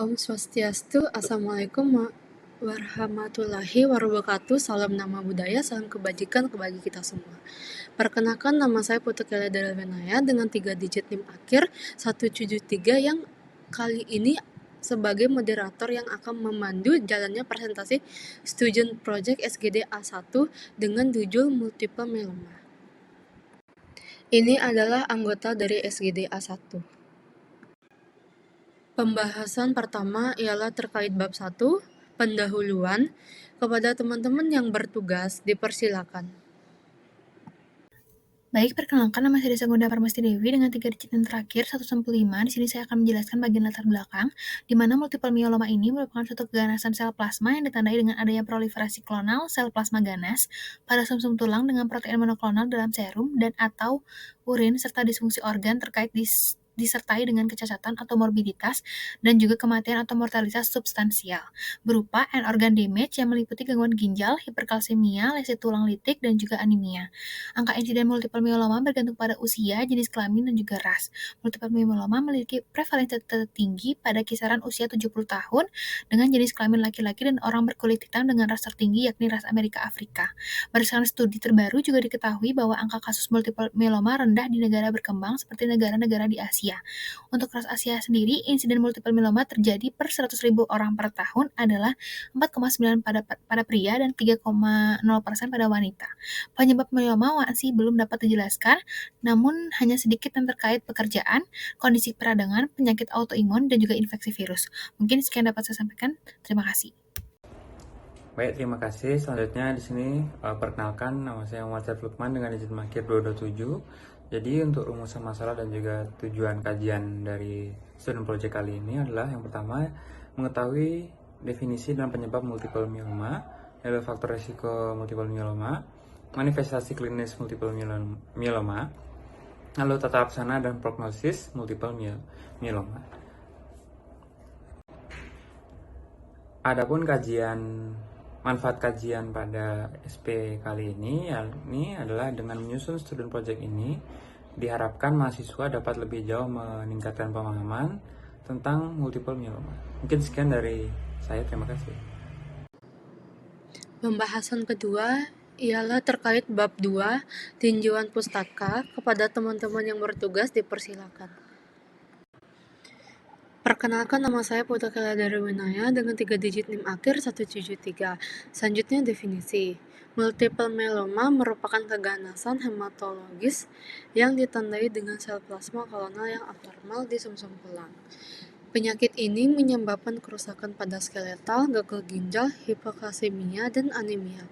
Om Swastiastu, Assalamualaikum warahmatullahi wabarakatuh. Salam nama budaya, salam kebajikan bagi kita semua. Perkenalkan, nama saya Putu Kela Delwenaya dengan 3 digit NIM akhir 173 yang kali ini sebagai moderator yang akan memandu jalannya presentasi Student Project SGD A1 dengan judul Multiple Myeloma. Ini adalah anggota dari SGD A1. Pembahasan pertama ialah terkait bab 1, pendahuluan. Kepada teman-teman yang bertugas, dipersilakan. Baik, perkenalkan nama saya Desa Gonda Parmasti Dewi dengan 3 digit yang terakhir 165. Di sini saya akan menjelaskan bagian latar belakang, di mana multiple myeloma ini merupakan suatu keganasan sel plasma yang ditandai dengan adanya proliferasi klonal sel plasma ganas pada sumsum tulang dengan protein monoklonal dalam serum dan atau urin serta disfungsi organ terkait disertai dengan kecacatan atau morbiditas dan juga kematian atau mortalitas substansial berupa end organ damage yang meliputi gangguan ginjal, hiperkalsemia, lesi tulang litik, dan juga anemia. Angka insiden multiple myeloma bergantung pada usia, jenis kelamin, dan juga ras. Multiple myeloma memiliki prevalensi tertinggi pada kisaran usia 70 tahun dengan jenis kelamin laki-laki dan orang berkulit hitam dengan ras tertinggi yakni ras Amerika Afrika. Berdasarkan studi terbaru juga diketahui bahwa angka kasus multiple myeloma rendah di negara berkembang seperti negara-negara di Asia. Untuk ras Asia sendiri, insiden multiple myeloma terjadi per 100.000 orang per tahun adalah 4,9 pada pria dan 3,0% pada wanita. Penyebab myeloma masih belum dapat dijelaskan, namun hanya sedikit yang terkait pekerjaan, kondisi peradangan, penyakit autoimun, dan juga infeksi virus. Mungkin sekian dapat saya sampaikan. Terima kasih. Baik, terima kasih. Selanjutnya di sini perkenalkan, nama saya Muhammad Lukman dengan izin makir 227. Jadi untuk rumusan masalah dan juga tujuan kajian dari student project kali ini adalah yang pertama mengetahui definisi dan penyebab multiple myeloma, yaitu faktor risiko multiple myeloma, manifestasi klinis multiple myeloma, lalu tata laksana dan prognosis multiple myeloma. Adapun manfaat kajian pada SP kali ini adalah dengan menyusun student project ini diharapkan mahasiswa dapat lebih jauh meningkatkan pemahaman tentang multiple myeloma. Mungkin sekian dari saya, terima kasih. Pembahasan kedua ialah terkait bab 2, tinjauan pustaka. Kepada teman-teman yang bertugas, dipersilakan. Perkenalkan, nama saya Putu Kela Darwinaya dengan 3 digit NIM akhir 173. Selanjutnya definisi. Multiple myeloma merupakan keganasan hematologis yang ditandai dengan sel plasma kolonal yang abnormal di sumsum tulang. Penyakit ini menyebabkan kerusakan pada skeletal, gagal ginjal, hipokalsemia, dan anemia.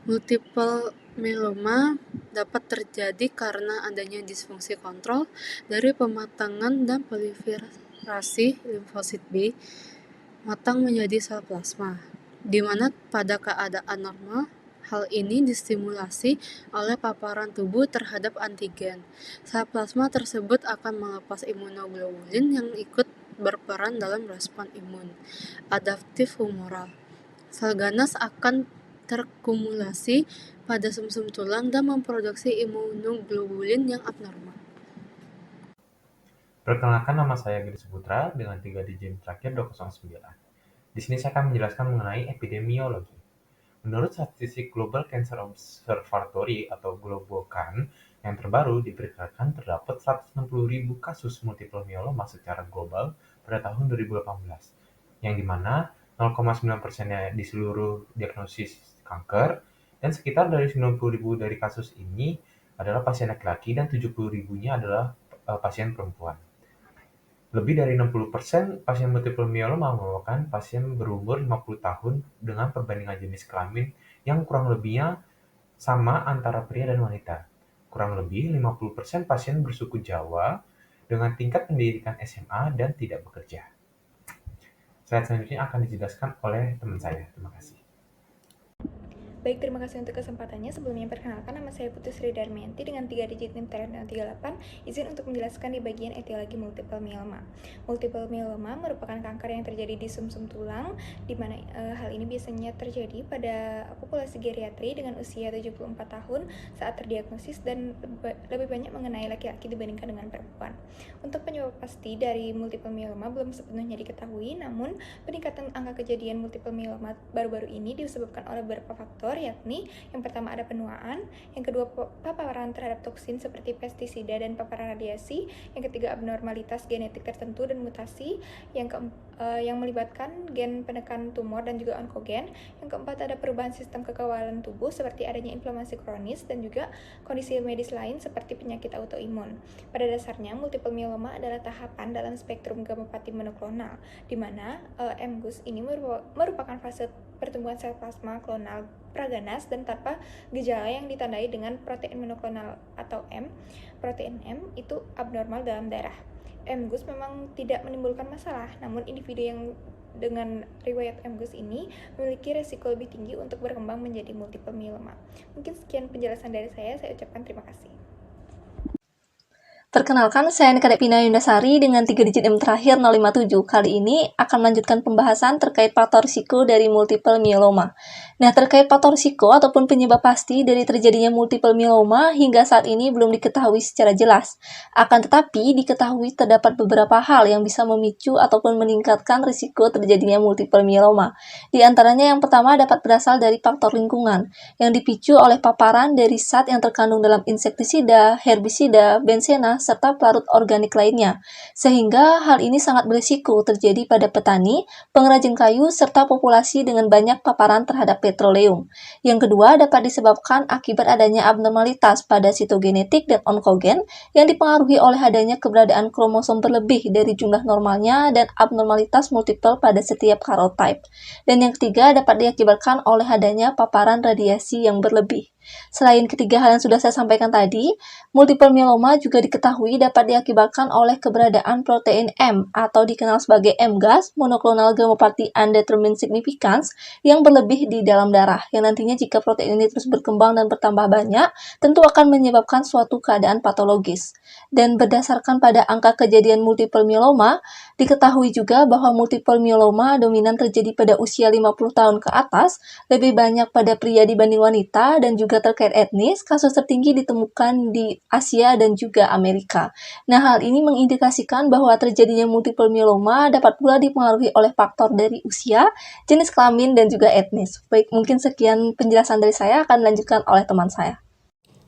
Multiple myeloma dapat terjadi karena adanya disfungsi kontrol dari pematangan dan proliferasi limfosit B matang menjadi sel plasma, di mana pada keadaan normal hal ini distimulasi oleh paparan tubuh terhadap antigen. Sel plasma tersebut akan melepas imunoglobulin yang ikut berperan dalam respon imun adaptif humoral. Sel ganas akan terkumulasi pada sumsum tulang dan memproduksi imunoglobulin yang abnormal. Perkenalkan, nama saya Giri Suputra dengan 3 digit terakhir 209. Di sini saya akan menjelaskan mengenai epidemiologi. Menurut statistik Global Cancer Observatory atau Globocan yang terbaru diperkirakan terdapat 160.000 kasus multiple myeloma secara global pada tahun 2018, yang dimana 0,9%-nya di seluruh diagnosis kanker, dan sekitar dari 90.000 dari kasus ini adalah pasien laki-laki dan 70.000-nya adalah pasien perempuan. Lebih dari 60% pasien multiple myeloma merupakan pasien berumur 50 tahun dengan perbandingan jenis kelamin yang kurang lebihnya sama antara pria dan wanita. Kurang lebih 50% pasien bersuku Jawa dengan tingkat pendidikan SMA dan tidak bekerja. Slide selanjutnya akan dijelaskan oleh teman saya. Terima kasih. Baik, terima kasih untuk kesempatannya. Sebelumnya perkenalkan, nama saya Putri Sri Darmianti dengan 3 digit NIM dengan 38. Izin untuk menjelaskan di bagian etiologi multiple myeloma. Multiple myeloma merupakan kanker yang terjadi di sumsum tulang, di mana hal ini biasanya terjadi pada populasi geriatri dengan usia 74 tahun saat terdiagnosis dan lebih banyak mengenai laki-laki dibandingkan dengan perempuan. Untuk penyebab pasti dari multiple myeloma belum sepenuhnya diketahui, namun peningkatan angka kejadian multiple myeloma baru-baru ini disebabkan oleh beberapa faktor, yakni yang pertama ada penuaan, yang kedua paparan terhadap toksin seperti pestisida dan paparan radiasi, yang ketiga abnormalitas genetik tertentu dan mutasi, yang melibatkan gen penekan tumor dan juga onkogen, yang keempat ada perubahan sistem kekebalan tubuh seperti adanya inflamasi kronis dan juga kondisi medis lain seperti penyakit autoimun. Pada dasarnya, multiple myeloma adalah tahapan dalam spektrum gamopati monoklonal, di mana MGUS ini merupakan fase pertumbuhan sel plasma klonal praganas dan tanpa gejala yang ditandai dengan protein monoklonal atau M. Protein M itu abnormal dalam darah. MGUS memang tidak menimbulkan masalah, namun individu yang dengan riwayat MGUS ini memiliki resiko lebih tinggi untuk berkembang menjadi multiple myeloma. Mungkin sekian penjelasan dari saya ucapkan terima kasih. Perkenalkan, saya Nika Devina Yundasari dengan 3 digit NIM terakhir 057. Kali ini akan melanjutkan pembahasan terkait faktor risiko dari multiple myeloma. Nah, terkait faktor risiko ataupun penyebab pasti dari terjadinya multiple myeloma hingga saat ini belum diketahui secara jelas. Akan tetapi, diketahui terdapat beberapa hal yang bisa memicu ataupun meningkatkan risiko terjadinya multiple myeloma. Di antaranya yang pertama dapat berasal dari faktor lingkungan, yang dipicu oleh paparan dari zat yang terkandung dalam insektisida, herbisida, bensena, serta pelarut organik lainnya, sehingga hal ini sangat berisiko terjadi pada petani, pengrajin kayu, serta populasi dengan banyak paparan terhadap petroleum. Yang kedua dapat disebabkan akibat adanya abnormalitas pada sitogenetik dan onkogen yang dipengaruhi oleh adanya keberadaan kromosom berlebih dari jumlah normalnya dan abnormalitas multiple pada setiap karyotype. Dan yang ketiga dapat diakibatkan oleh adanya paparan radiasi yang berlebih. Selain ketiga hal yang sudah saya sampaikan tadi, multiple myeloma juga diketahui dapat diakibatkan oleh keberadaan protein M atau dikenal sebagai MGUS, monoclonal gammopathy undetermined significance, yang berlebih di dalam darah, yang nantinya jika protein ini terus berkembang dan bertambah banyak, tentu akan menyebabkan suatu keadaan patologis. Dan berdasarkan pada angka kejadian multiple myeloma, diketahui juga bahwa multiple myeloma dominan terjadi pada usia 50 tahun ke atas, lebih banyak pada pria dibanding wanita, dan juga terkait etnis, kasus tertinggi ditemukan di Asia dan juga Amerika. Nah, hal ini mengindikasikan bahwa terjadinya multiple myeloma dapat pula dipengaruhi oleh faktor dari usia, jenis kelamin, dan juga etnis. Baik, mungkin sekian penjelasan dari saya, akan dilanjutkan oleh teman saya.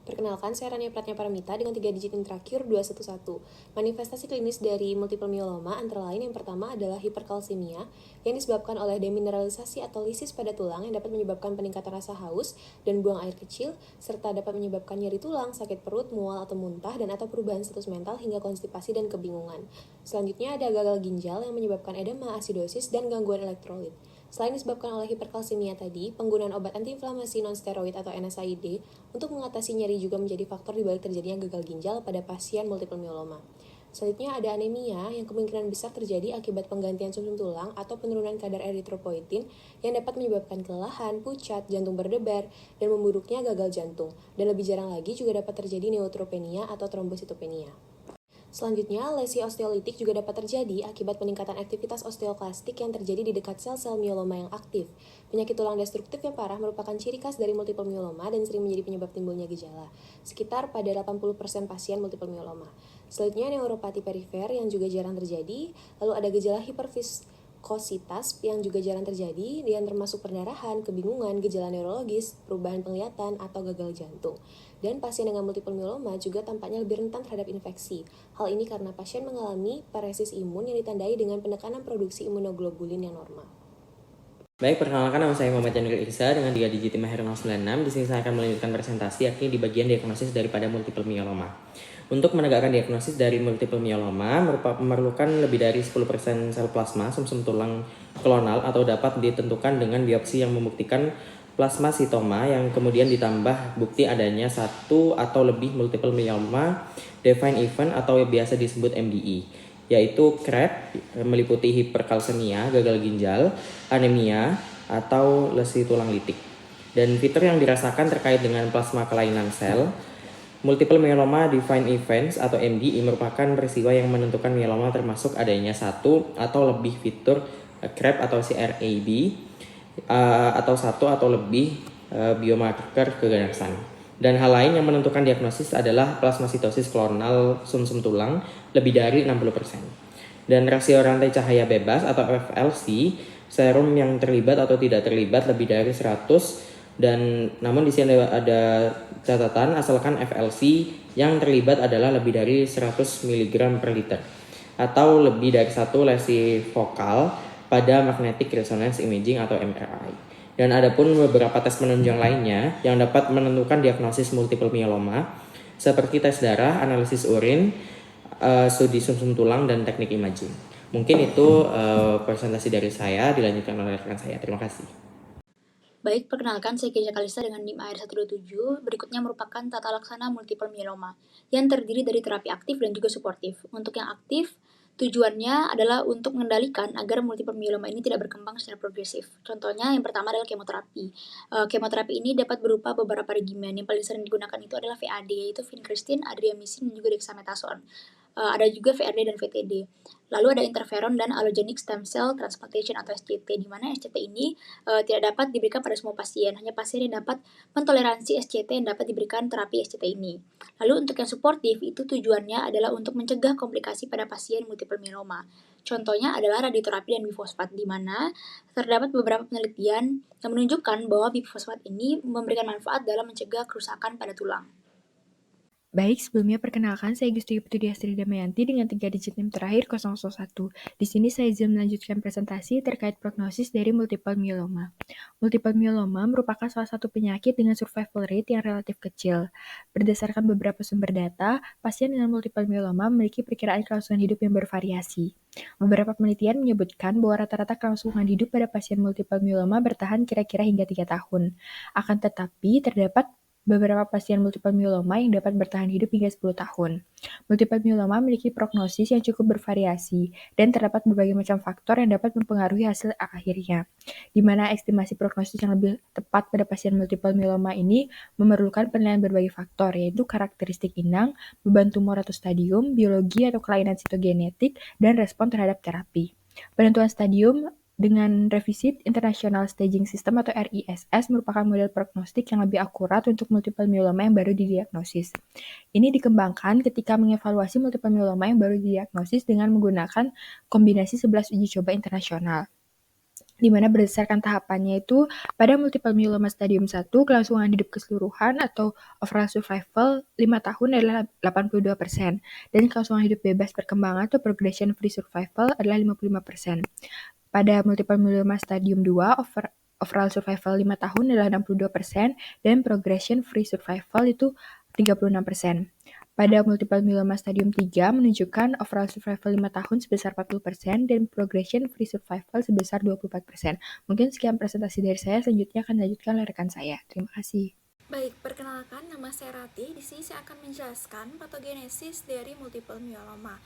Perkenalkan, saya Rania Pratnya Paramita dengan 3 digit NIM terakhir 211. Manifestasi klinis dari multiple myeloma antara lain yang pertama adalah hiperkalsemia yang disebabkan oleh demineralisasi atau lisis pada tulang yang dapat menyebabkan peningkatan rasa haus dan buang air kecil, serta dapat menyebabkan nyeri tulang, sakit perut, mual atau muntah, dan atau perubahan status mental hingga konstipasi dan kebingungan. Selanjutnya ada gagal ginjal yang menyebabkan edema, asidosis, dan gangguan elektrolit. Selain disebabkan oleh hiperkalsemia tadi, penggunaan obat antiinflamasi non-steroid atau NSAID untuk mengatasi nyeri juga menjadi faktor dibalik terjadinya gagal ginjal pada pasien multiple myeloma. Selanjutnya ada anemia yang kemungkinan besar terjadi akibat penggantian sumsum tulang atau penurunan kadar eritropoietin yang dapat menyebabkan kelelahan, pucat, jantung berdebar, dan memburuknya gagal jantung. Dan lebih jarang lagi juga dapat terjadi neutropenia atau trombositopenia. Selanjutnya, lesi osteolitik juga dapat terjadi akibat peningkatan aktivitas osteoklastik yang terjadi di dekat sel-sel myeloma yang aktif. Penyakit tulang destruktif yang parah merupakan ciri khas dari multiple myeloma dan sering menjadi penyebab timbulnya gejala, sekitar pada 80% pasien multiple myeloma. Selanjutnya, neuropati perifer yang juga jarang terjadi, lalu ada gejala hiperviskositas yang juga jarang terjadi, dan termasuk perdarahan, kebingungan, gejala neurologis, perubahan penglihatan, atau gagal jantung. Dan pasien dengan multiple myeloma juga tampaknya lebih rentan terhadap infeksi. Hal ini karena pasien mengalami paresis imun yang ditandai dengan penekanan produksi imunoglobulin yang normal. Baik, perkenalkan nama saya Muhammad Janil Irsa dengan 3 digit NIM 096. Di sini saya akan melanjutkan presentasi yakni di bagian diagnosis daripada multiple myeloma. Untuk menegakkan diagnosis dari multiple myeloma memerlukan lebih dari 10% sel plasma sumsum tulang klonal atau dapat ditentukan dengan biopsi yang membuktikan plasma sitoma yang kemudian ditambah bukti adanya satu atau lebih multiple myeloma defined event atau biasa disebut MDE, yaitu CREB meliputi hiperkalsemia, gagal ginjal, anemia, atau lesi tulang litik. Dan fitur yang dirasakan terkait dengan plasma kelainan sel. Multiple myeloma defined events atau MDE merupakan peristiwa yang menentukan myeloma termasuk adanya satu atau lebih fitur CRAB atau CRAB atau satu atau lebih biomarker keganasan. Dan hal lain yang menentukan diagnosis adalah plasmasitosis klonal sumsum tulang lebih dari 60%. Dan rasio rantai cahaya bebas atau FLC, serum yang terlibat atau tidak terlibat lebih dari 100, dan namun di sini ada catatan asalkan FLC yang terlibat adalah lebih dari 100 mg per liter atau lebih dari satu lesi vokal pada magnetic resonance imaging atau MRI. Dan ada pun beberapa tes penunjang lainnya yang dapat menentukan diagnosis multiple myeloma seperti tes darah, analisis urin, studi sumsum tulang, dan teknik imaging. Mungkin itu presentasi dari saya, dilanjutkan oleh rekan saya. Terima kasih. Baik, perkenalkan saya Keja Kalista dengan NIM AR127. Berikutnya merupakan tata laksana multiple myeloma yang terdiri dari terapi aktif dan juga suportif. Untuk yang aktif, tujuannya adalah untuk mengendalikan agar multiple myeloma ini tidak berkembang secara progresif. Contohnya yang pertama adalah kemoterapi. Kemoterapi ini dapat berupa beberapa regimen. Yang paling sering digunakan itu adalah VAD, yaitu vincristine, adriamycin, dan juga dexamethasone. Ada juga VRD dan VTD. Lalu ada interferon dan allogeneic stem cell transplantation atau SCT, di mana SCT ini tidak dapat diberikan pada semua pasien, hanya pasien yang dapat mentoleransi SCT yang dapat diberikan terapi SCT ini. Lalu untuk yang suportif, itu tujuannya adalah untuk mencegah komplikasi pada pasien multiple myeloma. Contohnya adalah radioterapi dan bifosfat, di mana terdapat beberapa penelitian yang menunjukkan bahwa bifosfat ini memberikan manfaat dalam mencegah kerusakan pada tulang. Baik, sebelumnya perkenalkan saya Gusti Putri Astri Damayanti dengan 3 digit NIM terakhir 001. Di sini saya izin melanjutkan presentasi terkait prognosis dari multiple myeloma. Multiple myeloma merupakan salah satu penyakit dengan survival rate yang relatif kecil. Berdasarkan beberapa sumber data, pasien dengan multiple myeloma memiliki perkiraan kelangsungan hidup yang bervariasi. Beberapa penelitian menyebutkan bahwa rata-rata kelangsungan hidup pada pasien multiple myeloma bertahan kira-kira hingga 3 tahun. Akan tetapi, terdapat beberapa pasien multiple myeloma yang dapat bertahan hidup hingga 10 tahun. Multiple myeloma memiliki prognosis yang cukup bervariasi dan terdapat berbagai macam faktor yang dapat mempengaruhi hasil akhirnya. Di mana estimasi prognosis yang lebih tepat pada pasien multiple myeloma ini memerlukan penilaian berbagai faktor, yaitu karakteristik inang, beban tumor atau stadium, biologi atau kelainan sitogenetik, dan respon terhadap terapi. Penentuan stadium dengan Revised International Staging System atau RISS merupakan model prognostik yang lebih akurat untuk multiple myeloma yang baru didiagnosis. Ini dikembangkan ketika mengevaluasi multiple myeloma yang baru didiagnosis dengan menggunakan kombinasi 11 uji coba internasional, di mana berdasarkan tahapannya itu pada multiple myeloma stadium 1, kelangsungan hidup keseluruhan atau overall survival 5 tahun adalah 82%, dan kelangsungan hidup bebas perkembangan atau progression free survival adalah 55%. Pada multiple myeloma stadium 2, overall survival 5 tahun adalah 62%, dan progression free survival itu 36%. Pada multiple myeloma stadium 3 menunjukkan overall survival 5 tahun sebesar 40% dan progression free survival sebesar 24%. Mungkin sekian presentasi dari saya, selanjutnya akan dilanjutkan oleh rekan saya. Terima kasih. Baik, perkenalkan nama saya Rati. Di sini saya akan menjelaskan patogenesis dari multiple myeloma.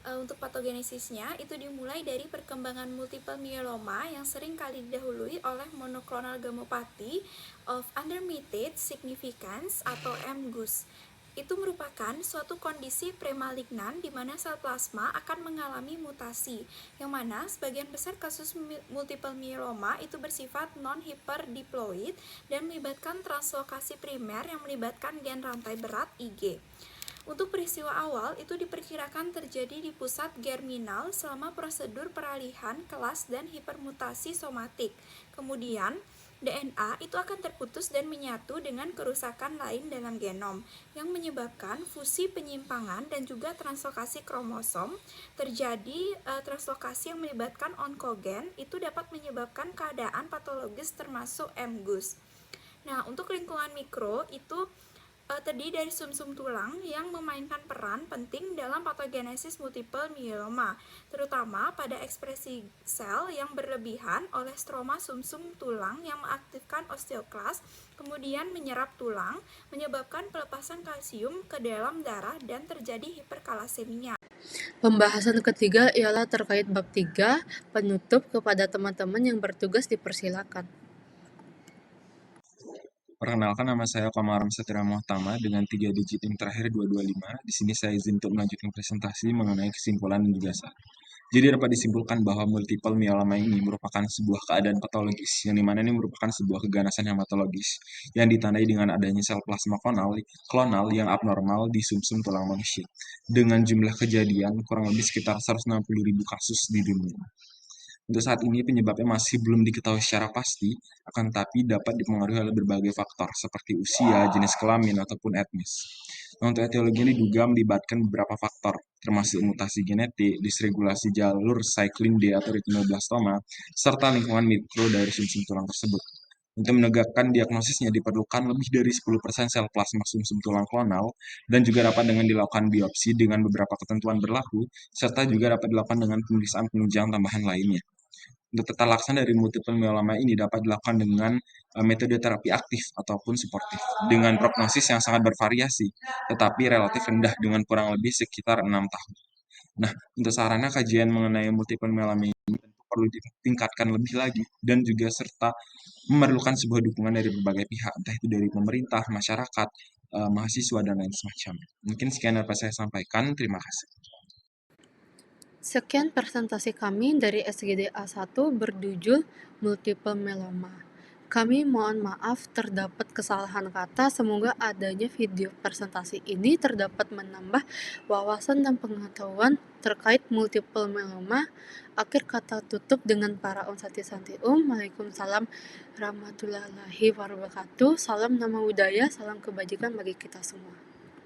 Untuk patogenesisnya itu dimulai dari perkembangan multiple myeloma yang sering kali didahului oleh monoclonal gammopathy of intermediate significance atau MGUS. Itu merupakan suatu kondisi premalignan di mana sel plasma akan mengalami mutasi, yang mana sebagian besar kasus multiple myeloma itu bersifat non-hyperdiploid dan melibatkan translokasi primer yang melibatkan gen rantai berat IG. Untuk peristiwa awal itu diperkirakan terjadi di pusat germinal selama prosedur peralihan kelas dan hipermutasi somatik. Kemudian DNA itu akan terputus dan menyatu dengan kerusakan lain dalam genom yang menyebabkan fusi penyimpangan dan juga translokasi kromosom. Terjadi translokasi yang melibatkan onkogen itu dapat menyebabkan keadaan patologis termasuk MGUS. Nah, untuk lingkungan mikro itu terdiri dari sumsum tulang yang memainkan peran penting dalam patogenesis multiple myeloma, terutama pada ekspresi sel yang berlebihan oleh stroma sumsum tulang yang mengaktifkan osteoklas, kemudian menyerap tulang, menyebabkan pelepasan kalsium ke dalam darah dan terjadi hiperkalasemia. Pembahasan ketiga ialah terkait bab 3, penutup. Kepada teman-teman yang bertugas dipersilakan. Perkenalkan, nama saya Kamaram Satria Muhtama dengan 3 digit yang terakhir 225. Di sini saya izin untuk melanjutkan presentasi mengenai kesimpulan dan juga saran. Jadi dapat disimpulkan bahwa multiple myeloma ini merupakan sebuah keadaan patologis, yang dimana ini merupakan sebuah keganasan hematologis yang ditandai dengan adanya sel plasma klonal yang abnormal di sumsum tulang manusia, dengan jumlah kejadian kurang lebih sekitar 160.000 kasus di dunia. Untuk saat ini penyebabnya masih belum diketahui secara pasti, akan tetapi dapat dipengaruhi oleh berbagai faktor seperti usia, jenis kelamin, ataupun etnis. Nah, untuk etiologi ini diduga melibatkan beberapa faktor, termasuk mutasi genetik, disregulasi jalur cyclin D atau retinoblastoma, serta lingkungan mikro dari sumsum tulang tersebut. Untuk menegakkan diagnosisnya diperlukan lebih dari 10% sel plasma sumsum tulang klonal dan juga dapat dengan dilakukan biopsi dengan beberapa ketentuan berlaku, serta juga dapat dilakukan dengan pemeriksaan penunjang tambahan lainnya. Untuk tata laksana dari multiple myeloma ini dapat dilakukan dengan metode terapi aktif ataupun suportif dengan prognosis yang sangat bervariasi, tetapi relatif rendah dengan kurang lebih sekitar 6 tahun. Nah, untuk sarannya kajian mengenai multiple myeloma ini tentu perlu ditingkatkan lebih lagi dan juga serta memerlukan sebuah dukungan dari berbagai pihak, entah itu dari pemerintah, masyarakat, mahasiswa, dan lain semacamnya. Mungkin sekian dapat saya sampaikan. Terima kasih. Sekian presentasi kami dari SGD A1 berjudul Multiple Myeloma. Kami mohon maaf terdapat kesalahan kata, semoga adanya video presentasi ini terdapat menambah wawasan dan pengetahuan terkait multiple myeloma. Akhir kata tutup dengan para unsati santium. Waalaikumsalam warahmatullahi wabarakatuh. Salam nama budaya, salam kebajikan bagi kita semua.